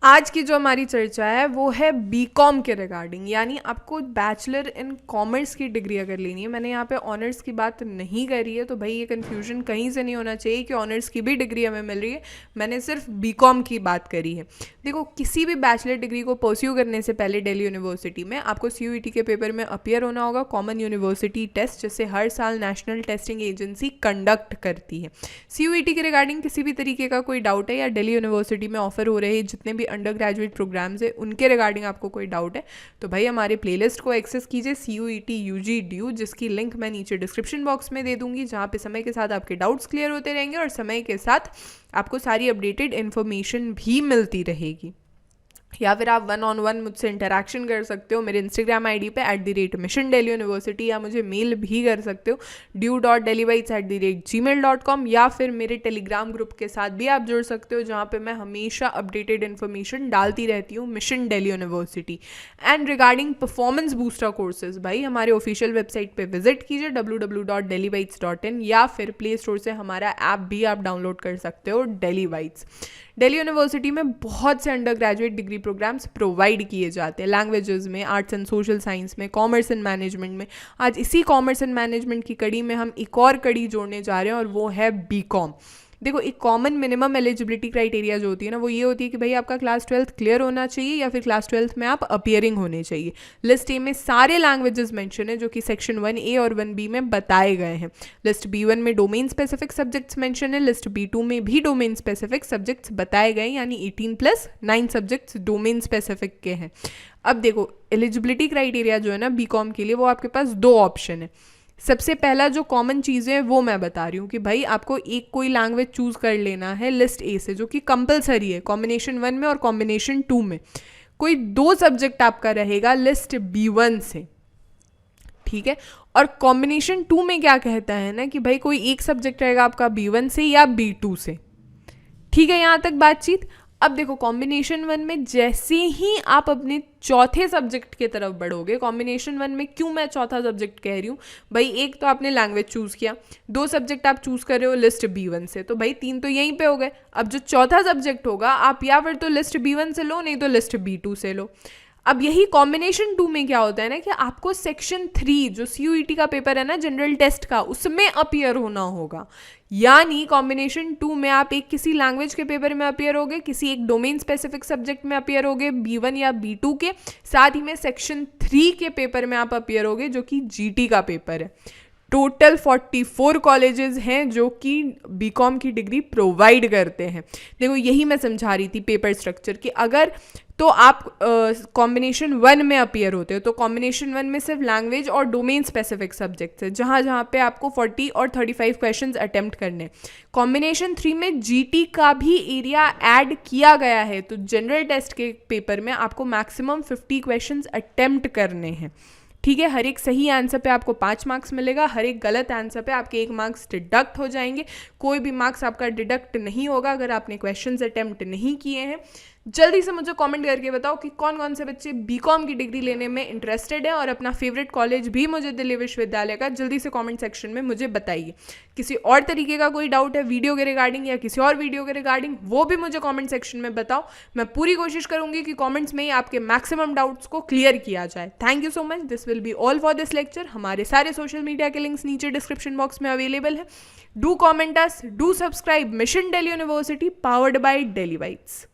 आज की जो हमारी चर्चा है वो है बीकॉम के रिगार्डिंग, यानी आपको बैचलर इन कॉमर्स की डिग्री अगर लेनी है। मैंने यहाँ पे ऑनर्स की बात नहीं करी है, तो भाई ये कन्फ्यूजन कहीं से नहीं होना चाहिए कि ऑनर्स की भी डिग्री हमें मिल रही है। मैंने सिर्फ बीकॉम की बात करी है। देखो, किसी भी बैचलर डिग्री को परस्यू करने से पहले दिल्ली यूनिवर्सिटी में आपको CUET के पेपर में अपीयर होना होगा, कॉमन यूनिवर्सिटी टेस्ट, जिसे हर साल नेशनल टेस्टिंग एजेंसी कंडक्ट करती है। CUET के रिगार्डिंग किसी भी तरीके का कोई डाउट है या दिल्ली यूनिवर्सिटी में ऑफर हो रहे हैं जितने भी अंडर ग्रेजुएट प्रोग्राम्स है उनके रिगार्डिंग आपको कोई डाउट है तो भाई हमारे प्लेलिस्ट को एक्सेस कीजिए CUET UG ड्यू, जिसकी लिंक मैं नीचे डिस्क्रिप्शन बॉक्स में दे दूंगी, जहाँ पे समय के साथ आपके डाउट्स क्लियर होते रहेंगे और समय के साथ आपको सारी अपडेटेड इन्फॉर्मेशन भी मिलती रहेगी। या फिर आप 1-on-1 मुझसे इंटरेक्शन कर सकते हो मेरे इंस्टाग्राम ID पे @Mission Delhi University, या मुझे मेल भी कर सकते हो due.delhibytes@gmail.com, या फिर मेरे टेलीग्राम ग्रुप के साथ भी आप जुड़ सकते हो, जहाँ पे मैं हमेशा अपडेटेड इन्फॉर्मेशन डालती रहती हूँ mission Delhi university. And regarding performance booster courses, भाई हमारे ऑफिशियल वेबसाइट पे विजिट कीजिए www.delhibytes.in, या फिर प्ले स्टोर से हमारा ऐप भी आप डाउनलोड कर सकते हो दिल्ली बाइट्स। दिल्ली यूनिवर्सिटी में बहुत से undergraduate degree programs provide किए जाते हैं, लैंग्वेजेस में, आर्ट्स एंड सोशल साइंस में, कॉमर्स एंड मैनेजमेंट में। आज इसी कॉमर्स एंड मैनेजमेंट की कड़ी में हम एक और कड़ी जोड़ने जा रहे हैं और वो है बीकॉम। देखो, एक कॉमन मिनिमम एलिजिबिलिटी क्राइटेरिया जो होती है ना, वो ये होती है कि भाई आपका क्लास 12th क्लियर होना चाहिए या फिर क्लास 12th में आप अपीयरिंग होने चाहिए। लिस्ट ए में सारे लैंग्वेजेस मेंशन है जो कि सेक्शन 1A और 1B में बताए गए हैं। लिस्ट B1 में डोमेन स्पेसिफिक सब्जेक्ट्स मेंशन है, लिस्ट B2 में भी डोमेन स्पेसिफिक सब्जेक्ट्स बताए गए, यानी 18+9 सब्जेक्ट्स डोमेन स्पेसिफिक के हैं। अब देखो, एलिजिबिलिटी क्राइटेरिया जो है ना बीकॉम के लिए, वो आपके पास दो ऑप्शन है। सबसे पहला जो कॉमन चीज़ें हैं वो मैं बता रही हूँ कि भाई आपको एक कोई लैंग्वेज चूज़ कर लेना है लिस्ट ए से, जो कि कंपलसरी है। कॉम्बिनेशन 1 में और कॉम्बिनेशन 2 में कोई 2 सब्जेक्ट आपका रहेगा लिस्ट B1 से, ठीक है। और कॉम्बिनेशन 2 में क्या कहता है ना कि भाई कोई एक सब्जेक्ट रहेगा आपका B1 से या B2 से, ठीक है। यहाँ तक बातचीत। अब देखो, कॉम्बिनेशन 1 में जैसे ही आप अपने चौथे सब्जेक्ट की तरफ बढ़ोगे, कॉम्बिनेशन 1 में क्यों मैं चौथा सब्जेक्ट कह रही हूँ, भाई एक तो आपने लैंग्वेज चूज़ किया, 2 सब्जेक्ट आप चूज़ कर रहे हो लिस्ट B1 से, तो भाई 3 तो यहीं पे हो गए। अब जो चौथा सब्जेक्ट होगा आप या फिर तो लिस्ट B1 से लो, नहीं तो लिस्ट B2 से लो। अब यही कॉम्बिनेशन 2 में क्या होता है ना कि आपको सेक्शन 3 जो CUET का पेपर है ना जनरल टेस्ट का, उसमें अपीयर होना होगा। यानी कॉम्बिनेशन 2 में आप एक किसी लैंग्वेज के पेपर में अपीयर होगे, किसी एक डोमेन स्पेसिफिक सब्जेक्ट में अपीयर होगे B1 या B2 के, साथ ही में सेक्शन 3 के पेपर में आप अपीयर होगे जो कि GT का पेपर है। टोटल 44 कॉलेजेस हैं जो कि बीकॉम की डिग्री प्रोवाइड करते हैं। देखो, यही मैं समझा रही थी पेपर स्ट्रक्चर कि अगर तो आप कॉम्बिनेशन 1 में अपीयर होते हो तो कॉम्बिनेशन 1 में सिर्फ लैंग्वेज और डोमेन स्पेसिफिक सब्जेक्ट्स है, जहाँ पे आपको 40 और 35 क्वेश्चंस अटेम्प्ट करने। कॉम्बिनेशन 3 में GT का भी एरिया ऐड किया गया है, तो जनरल टेस्ट के पेपर में आपको मैक्सिमम 50 क्वेश्चंस अटेम्प्ट करने हैं, ठीक है। हर एक सही आंसर पे आपको 5 मार्क्स मिलेगा, हर एक गलत आंसर पे आपके 1 मार्क्स डिडक्ट हो जाएंगे। कोई भी मार्क्स आपका डिडक्ट नहीं होगा अगर आपने क्वेश्चंस अटेम्प्ट नहीं किए हैं। जल्दी से मुझे कमेंट करके बताओ कि कौन कौन से बच्चे बीकॉम की डिग्री लेने में इंटरेस्टेड है, और अपना फेवरेट कॉलेज भी मुझे दिल्ली विश्वविद्यालय का जल्दी से कमेंट सेक्शन में मुझे बताइए। किसी और तरीके का कोई डाउट है वीडियो के रिगार्डिंग या किसी और वीडियो के रिगार्डिंग, वो भी मुझे कमेंट सेक्शन में बताओ। मैं पूरी कोशिश करूंगी कि कमेंट्स में ही आपके मैक्सिमम डाउट्स को क्लियर किया जाए। Thank you so much. This will be all for this lecture. हमारे सारे सोशल मीडिया के लिंक्स नीचे डिस्क्रिप्शन बॉक्स में अवेलेबल है। Do comment us, do subscribe mission Delhi university, powered by Delhi bytes.